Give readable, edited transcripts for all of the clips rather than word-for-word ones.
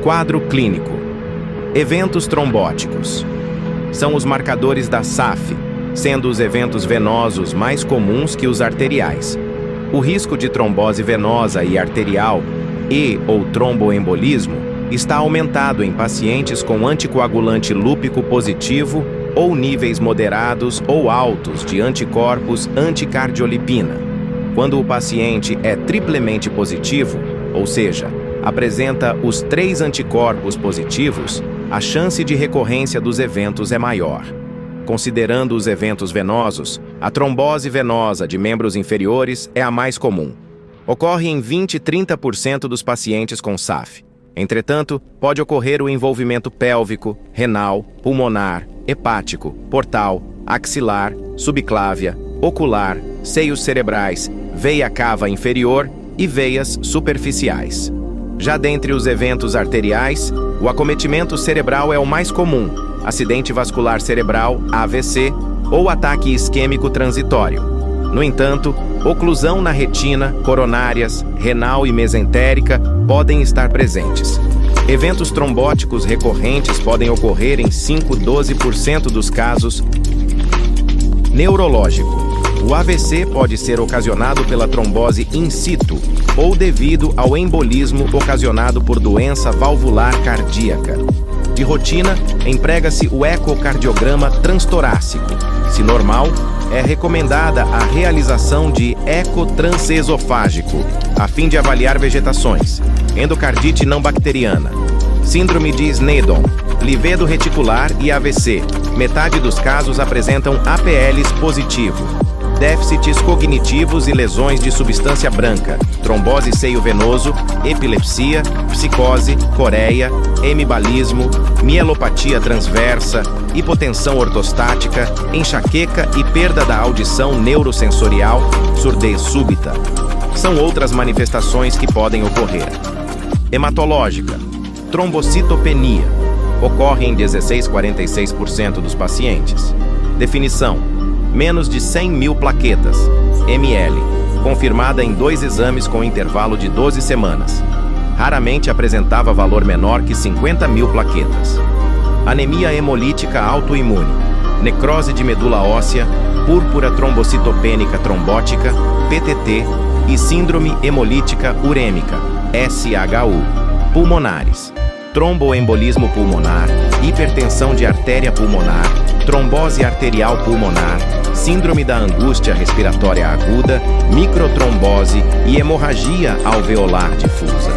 Quadro clínico. Eventos trombóticos. São os marcadores da SAF, sendo os eventos venosos mais comuns que os arteriais. O risco de trombose venosa e arterial ou tromboembolismo está aumentado em pacientes com anticoagulante lúpico positivo ou níveis moderados ou altos de anticorpos anticardiolipina. Quando o paciente é triplemente positivo, ou seja, apresenta os 3 anticorpos positivos, a chance de recorrência dos eventos é maior. Considerando os eventos venosos, a trombose venosa de membros inferiores é a mais comum. Ocorre em 20–30% dos pacientes com SAF. Entretanto, pode ocorrer o envolvimento pélvico, renal, pulmonar, hepático, portal, axilar, subclávia, ocular, seios cerebrais, veia cava inferior e veias superficiais. Já dentre os eventos arteriais, o acometimento cerebral é o mais comum, acidente vascular cerebral, AVC, ou ataque isquêmico transitório. No entanto, oclusão na retina, coronárias, renal e mesentérica podem estar presentes. Eventos trombóticos recorrentes podem ocorrer em 5–12% dos casos. Neurológico. O AVC pode ser ocasionado pela trombose in situ ou devido ao embolismo ocasionado por doença valvular cardíaca. De rotina, emprega-se o ecocardiograma transtorácico. Se normal, é recomendada a realização de eco transesofágico, a fim de avaliar vegetações, endocardite não bacteriana, síndrome de Sneddon, livedo reticular e AVC. Metade dos casos apresentam APLs positivo. Déficits cognitivos e lesões de substância branca, trombose seio-venoso, epilepsia, psicose, coreia, hemibalismo, mielopatia transversa, hipotensão ortostática, enxaqueca e perda da audição neurosensorial, surdez súbita. São outras manifestações que podem ocorrer. Hematológica. Trombocitopenia. Ocorre em 16–46% dos pacientes. Definição: menos de 100.000 plaquetas, ml, confirmada em 2 exames com intervalo de 12 semanas. Raramente apresentava valor menor que 50.000 plaquetas. Anemia hemolítica autoimune, necrose de medula óssea, púrpura trombocitopênica trombótica, PTT, e síndrome hemolítica urêmica, SHU. Pulmonares. Tromboembolismo pulmonar, hipertensão de artéria pulmonar, trombose arterial pulmonar, síndrome da angústia respiratória aguda, microtrombose e hemorragia alveolar difusa.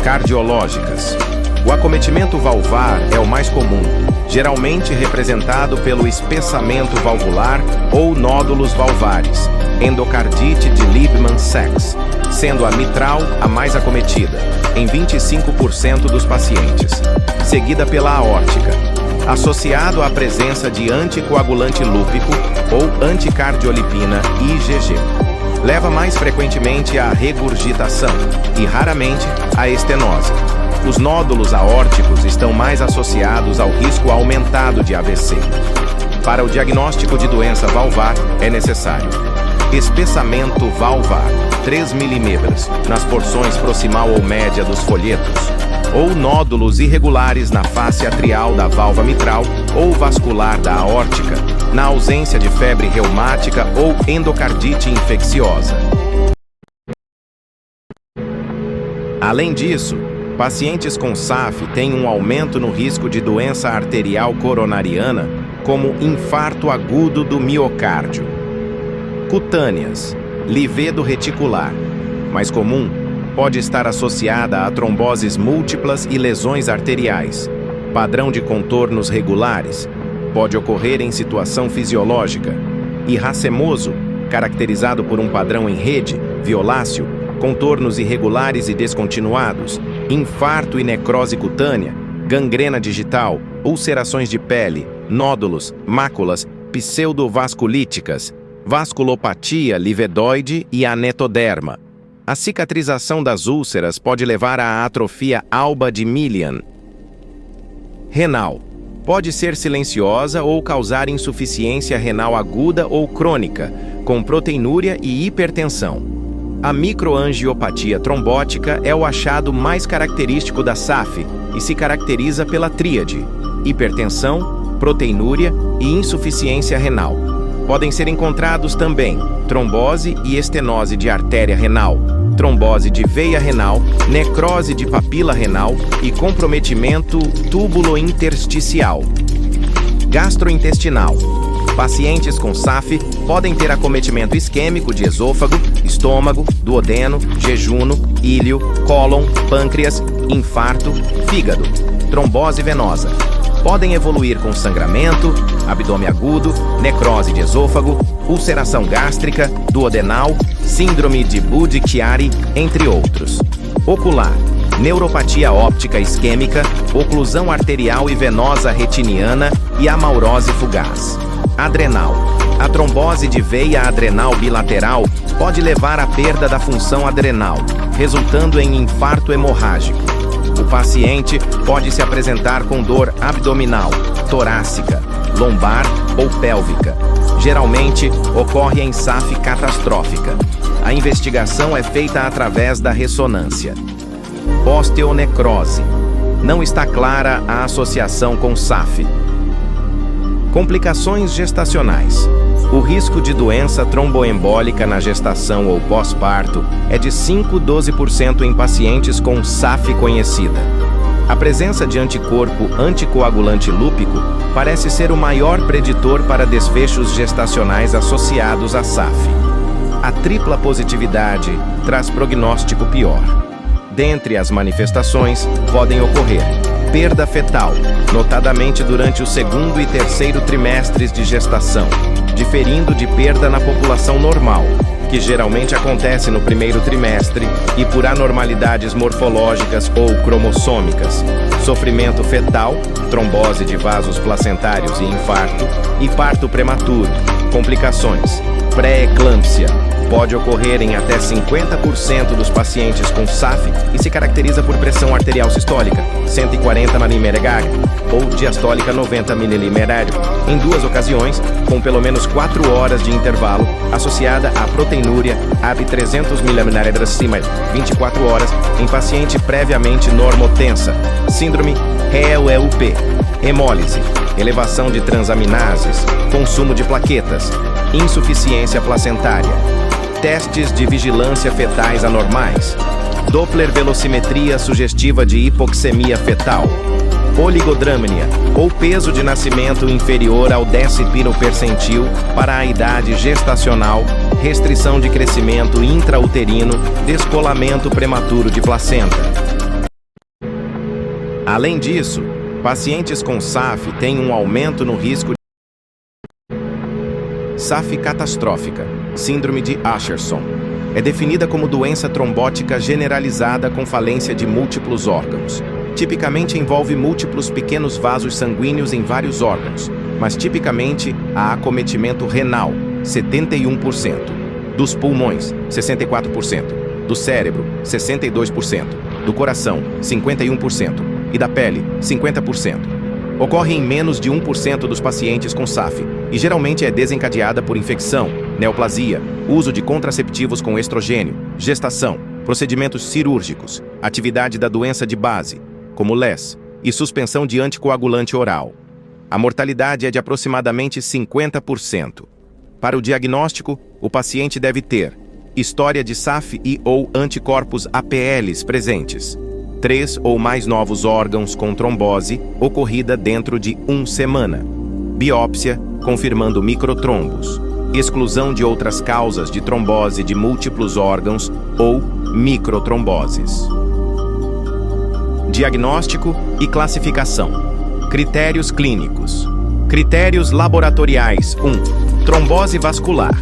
Cardiológicas. O acometimento valvar é o mais comum, geralmente representado pelo espessamento valvular ou nódulos valvares, endocardite de Liebman-Sachs, sendo a mitral a mais acometida, em 25% dos pacientes, seguida pela aórtica, associado à presença de anticoagulante lúpico ou anticardiolipina IgG. Leva mais frequentemente à regurgitação e, raramente, à estenose. Os nódulos aórticos estão mais associados ao risco aumentado de AVC. Para o diagnóstico de doença valvar, é necessário espessamento valvar, 3 mm, nas porções proximal ou média dos folhetos, ou nódulos irregulares na face atrial da válvula mitral ou vascular da aórtica, na ausência de febre reumática ou endocardite infecciosa. Além disso, pacientes com SAF têm um aumento no risco de doença arterial coronariana, como infarto agudo do miocárdio. Cutâneas, livedo reticular, mais comum, pode estar associada a tromboses múltiplas e lesões arteriais. Padrão de contornos regulares, pode ocorrer em situação fisiológica. E racemoso, caracterizado por um padrão em rede, violáceo, contornos irregulares e descontinuados, infarto e necrose cutânea, gangrena digital, ulcerações de pele, nódulos, máculas, pseudovasculíticas, vasculopatia livedoide e anetoderma. A cicatrização das úlceras pode levar à atrofia alba de Millian. Renal. Pode ser silenciosa ou causar insuficiência renal aguda ou crônica, com proteinúria e hipertensão. A microangiopatia trombótica é o achado mais característico da SAF e se caracteriza pela tríade: hipertensão, proteinúria e insuficiência renal. Podem ser encontrados também trombose e estenose de artéria renal, trombose de veia renal, necrose de papila renal e comprometimento túbulo-intersticial. Gastrointestinal. Pacientes com SAF podem ter acometimento isquêmico de esôfago, estômago, duodeno, jejuno, íleo, cólon, pâncreas, infarto, fígado. Trombose venosa. Podem evoluir com sangramento, abdômen agudo, necrose de esôfago, ulceração gástrica, duodenal, síndrome de Budd-Chiari, entre outros. Ocular. Neuropatia óptica isquêmica, oclusão arterial e venosa retiniana e amaurose fugaz. Adrenal. A trombose de veia adrenal bilateral pode levar à perda da função adrenal, resultando em infarto hemorrágico. O paciente pode se apresentar com dor abdominal, torácica, lombar ou pélvica. Geralmente, ocorre em SAF catastrófica. A investigação é feita através da ressonância. Osteonecrose. Não está clara a associação com SAF. Complicações gestacionais. O risco de doença tromboembólica na gestação ou pós-parto é de 5–12% em pacientes com SAF conhecida. A presença de anticorpo anticoagulante lúpico parece ser o maior preditor para desfechos gestacionais associados à SAF. A tripla positividade traz prognóstico pior. Dentre as manifestações, podem ocorrer perda fetal, notadamente durante o segundo e terceiro trimestres de gestação, diferindo de perda na população normal, que geralmente acontece no primeiro trimestre, e por anormalidades morfológicas ou cromossômicas, sofrimento fetal, trombose de vasos placentários e infarto, e parto prematuro. Complicações: pré-eclâmpsia. Pode ocorrer em até 50% dos pacientes com SAF e se caracteriza por pressão arterial sistólica 140 mmHg ou diastólica 90 mmHg, em 2 ocasiões, com pelo menos 4 horas de intervalo, associada à proteinúria AB 300 mmHg 24 horas em paciente previamente normotensa, síndrome HELEUP, hemólise, elevação de transaminases, consumo de plaquetas, insuficiência placentária. Testes de vigilância fetais anormais, Doppler velocimetria sugestiva de hipoxemia fetal, oligodrâmnia ou peso de nascimento inferior ao 10º percentil para a idade gestacional, restrição de crescimento intrauterino, descolamento prematuro de placenta. Além disso, pacientes com SAF têm um aumento no risco de SAF catastrófica, síndrome de Usherson. É definida como doença trombótica generalizada com falência de múltiplos órgãos. Tipicamente envolve múltiplos pequenos vasos sanguíneos em vários órgãos, mas tipicamente há acometimento renal, 71%, dos pulmões, 64%, do cérebro, 62%, do coração, 51% e da pele, 50%. Ocorre em menos de 1% dos pacientes com SAF e geralmente é desencadeada por infecção, neoplasia, uso de contraceptivos com estrogênio, gestação, procedimentos cirúrgicos, atividade da doença de base, como LES, e suspensão de anticoagulante oral. A mortalidade é de aproximadamente 50%. Para o diagnóstico, o paciente deve ter história de SAF e ou anticorpos APLs presentes, 3 ou mais novos órgãos com trombose ocorrida dentro de 1 semana, biópsia confirmando microtrombos, exclusão de outras causas de trombose de múltiplos órgãos ou microtromboses. Diagnóstico e classificação. Critérios clínicos. Critérios laboratoriais. 1. Trombose vascular.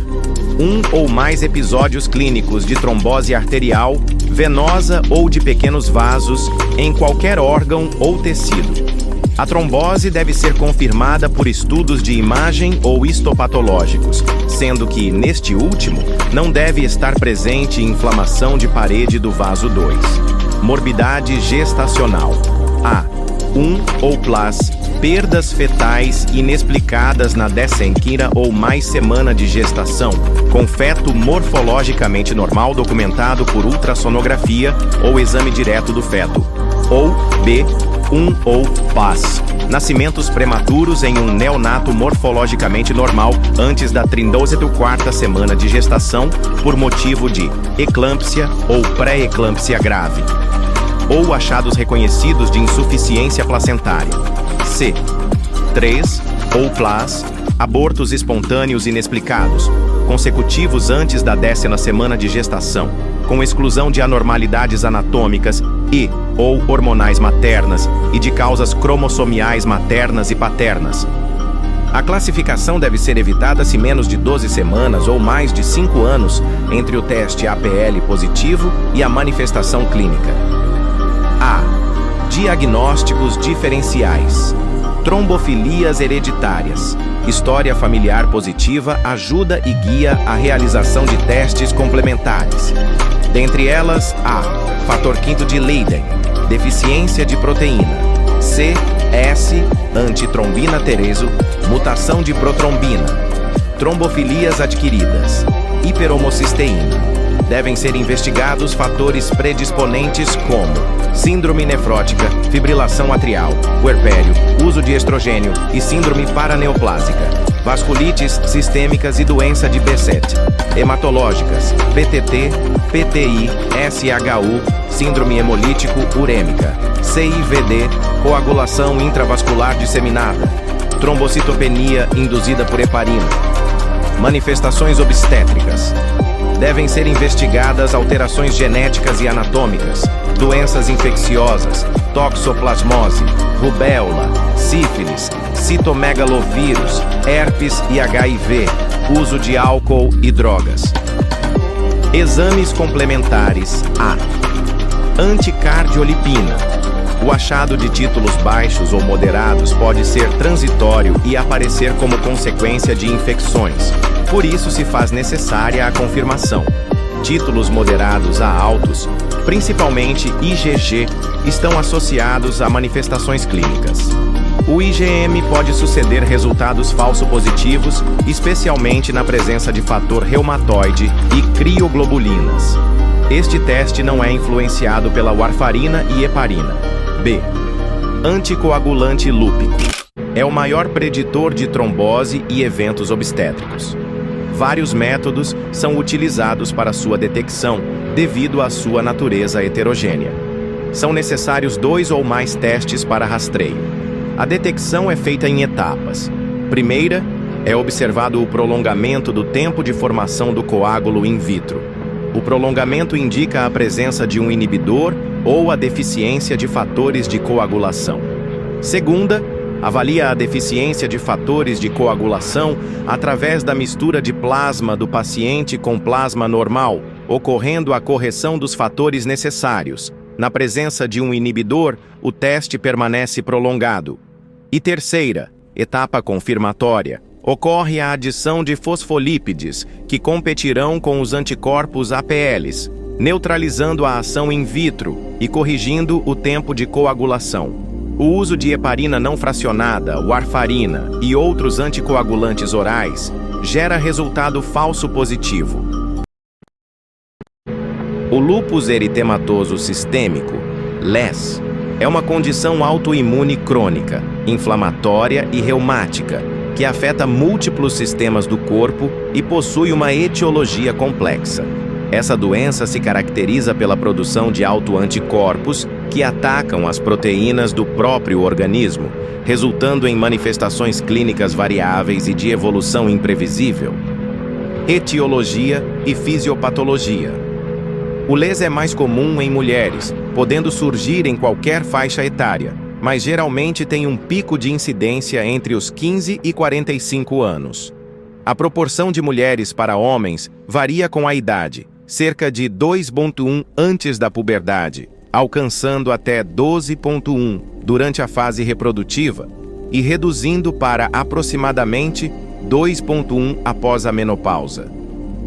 1 ou mais episódios clínicos de trombose arterial, venosa ou de pequenos vasos em qualquer órgão ou tecido. A trombose deve ser confirmada por estudos de imagem ou histopatológicos, sendo que, neste último, não deve estar presente inflamação de parede do vaso 2. Morbidade gestacional. A. 1 ou plus perdas fetais inexplicadas na 15ª ou mais semana de gestação, com feto morfologicamente normal documentado por ultrassonografia ou exame direto do feto, ou B. 1 ou PAS. Nascimentos prematuros em um neonato morfologicamente normal antes da 34ª semana de gestação por motivo de eclâmpsia ou pré-eclâmpsia grave. Ou achados reconhecidos de insuficiência placentária. C. 3 ou PLAS. Abortos espontâneos inexplicados, consecutivos antes da 10ª semana de gestação, com exclusão de anormalidades anatômicas e ou hormonais maternas e de causas cromossomiais maternas e paternas. A classificação deve ser evitada se menos de 12 semanas ou mais de 5 anos entre o teste APL positivo e a manifestação clínica. A. Diagnósticos diferenciais. Trombofilias hereditárias. História familiar positiva ajuda e guia a realização de testes complementares. Dentre elas, A. Fator V de Leiden, deficiência de proteína. C. S. Antitrombina tereso, mutação de protrombina. Trombofilias adquiridas. Hiperhomocisteína. Devem ser investigados fatores predisponentes como síndrome nefrótica, fibrilação atrial, puerpério, uso de estrogênio e síndrome paraneoplásica, vasculites sistêmicas e doença de Behçet, hematológicas, PTT, PTI, SHU, síndrome hemolítico urêmica, CIVD, coagulação intravascular disseminada, trombocitopenia induzida por heparina. Manifestações obstétricas. Devem ser investigadas alterações genéticas e anatômicas, doenças infecciosas, toxoplasmose, rubéola, sífilis, citomegalovírus, herpes e HIV, uso de álcool e drogas. Exames complementares. A. Anticardiolipina. O achado de títulos baixos ou moderados pode ser transitório e aparecer como consequência de infecções. Por isso se faz necessária a confirmação. Títulos moderados a altos, principalmente IgG, estão associados a manifestações clínicas. O IgM pode suceder resultados falso-positivos, especialmente na presença de fator reumatoide e crioglobulinas. Este teste não é influenciado pela warfarina e heparina. B. Anticoagulante lúpico. É o maior preditor de trombose e eventos obstétricos. Vários métodos são utilizados para sua detecção, devido à sua natureza heterogênea. São necessários 2 ou mais testes para rastreio. A detecção é feita em etapas. Primeira, é observado o prolongamento do tempo de formação do coágulo in vitro. O prolongamento indica a presença de um inibidor ou a deficiência de fatores de coagulação. Segunda, avalia a deficiência de fatores de coagulação através da mistura de plasma do paciente com plasma normal, ocorrendo a correção dos fatores necessários. Na presença de um inibidor, o teste permanece prolongado. E terceira, etapa confirmatória, ocorre a adição de fosfolípides, que competirão com os anticorpos APLs, neutralizando a ação in vitro e corrigindo o tempo de coagulação. O uso de heparina não fracionada, warfarina e outros anticoagulantes orais gera resultado falso positivo. O lúpus eritematoso sistêmico, LES, é uma condição autoimune crônica, inflamatória e reumática, que afeta múltiplos sistemas do corpo e possui uma etiologia complexa. Essa doença se caracteriza pela produção de autoanticorpos que atacam as proteínas do próprio organismo, resultando em manifestações clínicas variáveis e de evolução imprevisível. Etiologia e fisiopatologia. O LES é mais comum em mulheres, podendo surgir em qualquer faixa etária, mas geralmente tem um pico de incidência entre os 15 e 45 anos. A proporção de mulheres para homens varia com a idade, cerca de 2,1 antes da puberdade, alcançando até 12,1 durante a fase reprodutiva e reduzindo para aproximadamente 2,1 após a menopausa.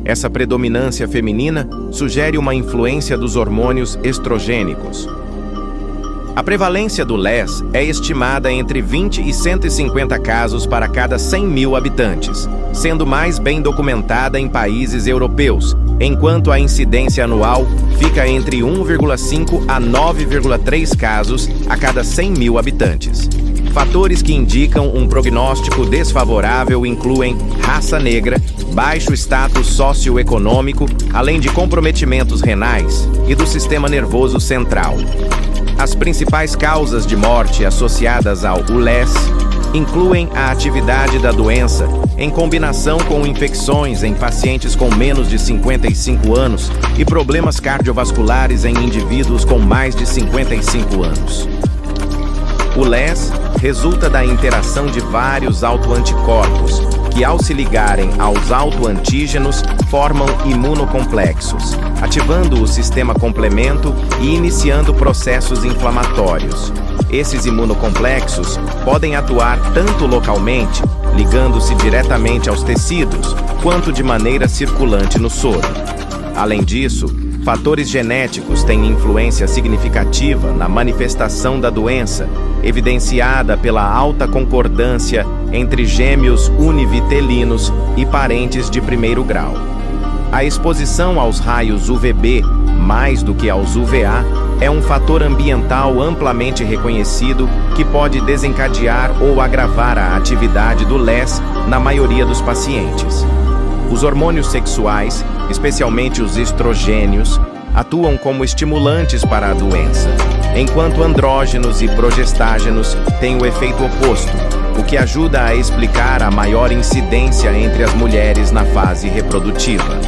Essa predominância feminina sugere uma influência dos hormônios estrogênicos. A prevalência do LES é estimada entre 20 e 150 casos para cada 100 mil habitantes, sendo mais bem documentada em países europeus, enquanto a incidência anual fica entre 1,5 a 9,3 casos a cada 100 mil habitantes. Fatores que indicam um prognóstico desfavorável incluem raça negra, baixo status socioeconômico, além de comprometimentos renais e do sistema nervoso central. As principais causas de morte associadas ao LES incluem a atividade da doença, em combinação com infecções em pacientes com menos de 55 anos e problemas cardiovasculares em indivíduos com mais de 55 anos. O LES resulta da interação de vários autoanticorpos, que ao se ligarem aos autoantígenos, formam imunocomplexos, ativando o sistema complemento e iniciando processos inflamatórios. Esses imunocomplexos podem atuar tanto localmente, ligando-se diretamente aos tecidos, quanto de maneira circulante no soro. Além disso, fatores genéticos têm influência significativa na manifestação da doença, evidenciada pela alta concordância entre gêmeos univitelinos e parentes de primeiro grau. A exposição aos raios UVB, mais do que aos UVA, é um fator ambiental amplamente reconhecido que pode desencadear ou agravar a atividade do LES na maioria dos pacientes. Os hormônios sexuais, especialmente os estrogênios, atuam como estimulantes para a doença, enquanto andrógenos e progestágenos têm o efeito oposto, o que ajuda a explicar a maior incidência entre as mulheres na fase reprodutiva.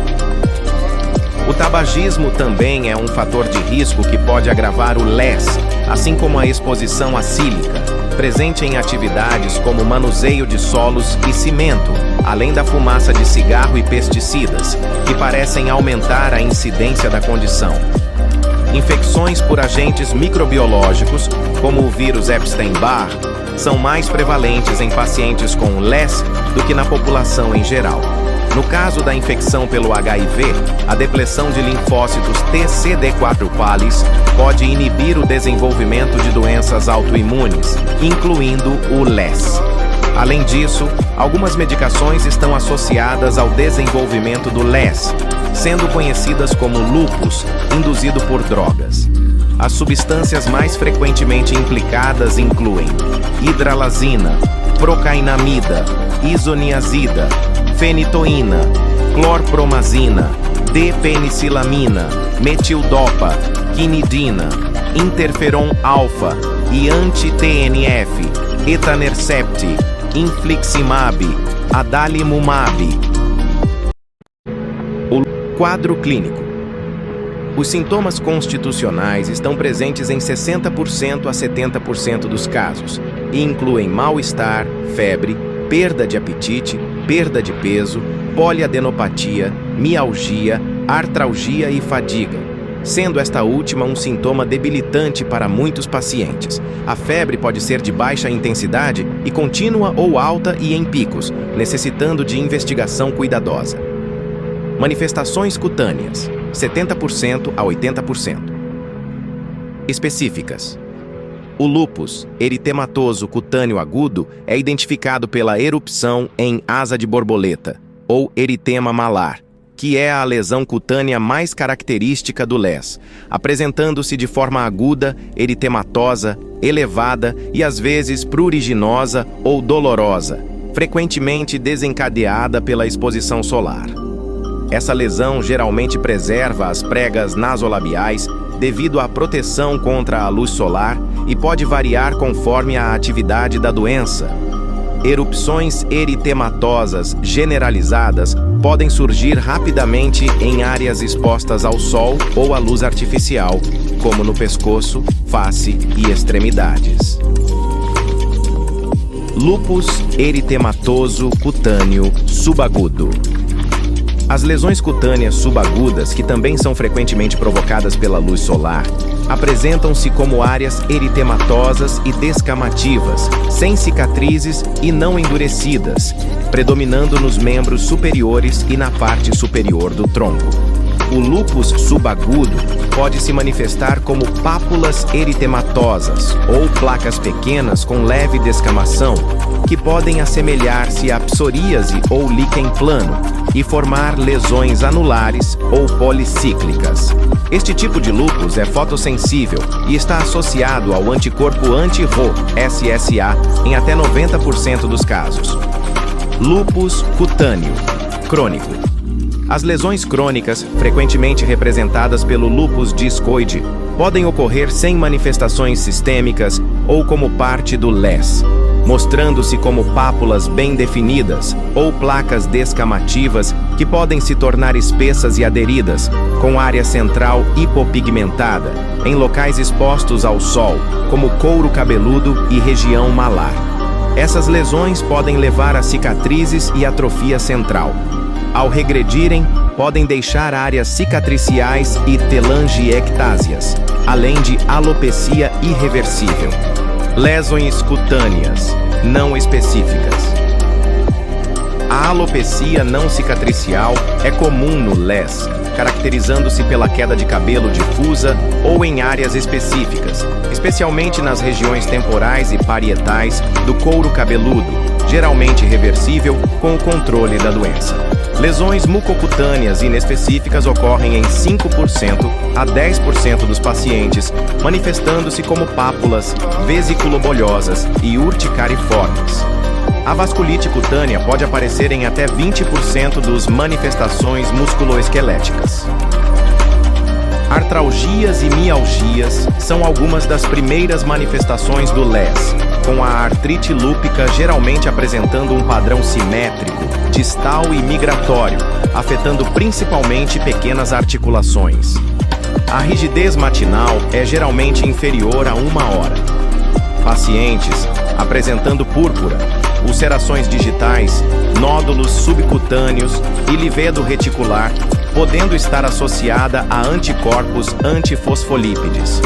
O tabagismo também é um fator de risco que pode agravar o LES, assim como a exposição à sílica, presente em atividades como manuseio de solos e cimento, além da fumaça de cigarro e pesticidas, que parecem aumentar a incidência da condição. Infecções por agentes microbiológicos, como o vírus Epstein-Barr, são mais prevalentes em pacientes com LES do que na população em geral. No caso da infecção pelo HIV, a depleção de linfócitos TCD4 palis pode inibir o desenvolvimento de doenças autoimunes, incluindo o LES. Além disso, algumas medicações estão associadas ao desenvolvimento do LES, sendo conhecidas como lupus, induzido por drogas. As substâncias mais frequentemente implicadas incluem hidralazina, procainamida, isoniazida, fenitoína, clorpromazina, D-penicilamina, metildopa, quinidina, interferon-alfa e anti-TNF, etanercept, infliximab, adalimumab. O quadro clínico. Os sintomas constitucionais estão presentes em 60% a 70% dos casos e incluem mal-estar, febre, perda de apetite, perda de peso, poliadenopatia, mialgia, artralgia e fadiga, sendo esta última um sintoma debilitante para muitos pacientes. A febre pode ser de baixa intensidade e contínua ou alta e em picos, necessitando de investigação cuidadosa. Manifestações cutâneas, 70% a 80%. Específicas. O lúpus eritematoso cutâneo agudo é identificado pela erupção em asa de borboleta, ou eritema malar, que é a lesão cutânea mais característica do LES, apresentando-se de forma aguda, eritematosa, elevada e às vezes pruriginosa ou dolorosa, frequentemente desencadeada pela exposição solar. Essa lesão geralmente preserva as pregas nasolabiais devido à proteção contra a luz solar e pode variar conforme a atividade da doença. Erupções eritematosas generalizadas podem surgir rapidamente em áreas expostas ao sol ou à luz artificial, como no pescoço, face e extremidades. Lúpus eritematoso cutâneo subagudo. As lesões cutâneas subagudas, que também são frequentemente provocadas pela luz solar, apresentam-se como áreas eritematosas e descamativas, sem cicatrizes e não endurecidas, predominando nos membros superiores e na parte superior do tronco. O lúpus subagudo pode se manifestar como pápulas eritematosas ou placas pequenas com leve descamação, que podem assemelhar-se a psoríase ou líquen plano e formar lesões anulares ou policíclicas. Este tipo de lúpus é fotossensível e está associado ao anticorpo anti-Rho, SSA, em até 90% dos casos. Lúpus cutâneo crônico. As lesões crônicas, frequentemente representadas pelo lúpus discoide, podem ocorrer sem manifestações sistêmicas ou como parte do LES, mostrando-se como pápulas bem definidas ou placas descamativas que podem se tornar espessas e aderidas, com área central hipopigmentada, em locais expostos ao sol, como couro cabeludo e região malar. Essas lesões podem levar a cicatrizes e atrofia central. Ao regredirem, podem deixar áreas cicatriciais e telangiectásias, além de alopecia irreversível. Lesões cutâneas não específicas. A alopecia não cicatricial é comum no LES, caracterizando-se pela queda de cabelo difusa ou em áreas específicas, especialmente nas regiões temporais e parietais do couro cabeludo, geralmente reversível com o controle da doença. Lesões mucocutâneas inespecíficas ocorrem em 5% a 10% dos pacientes, manifestando-se como pápulas vesiculobolhosas e urticariformes. A vasculite cutânea pode aparecer em até 20% das manifestações musculoesqueléticas. Artralgias e mialgias são algumas das primeiras manifestações do LES, com a artrite lúpica geralmente apresentando um padrão simétrico, distal e migratório, afetando principalmente pequenas articulações. A rigidez matinal é geralmente inferior a 1 hora. Pacientes apresentando púrpura, ulcerações digitais, nódulos subcutâneos e livedo reticular, podendo estar associada a anticorpos antifosfolípides.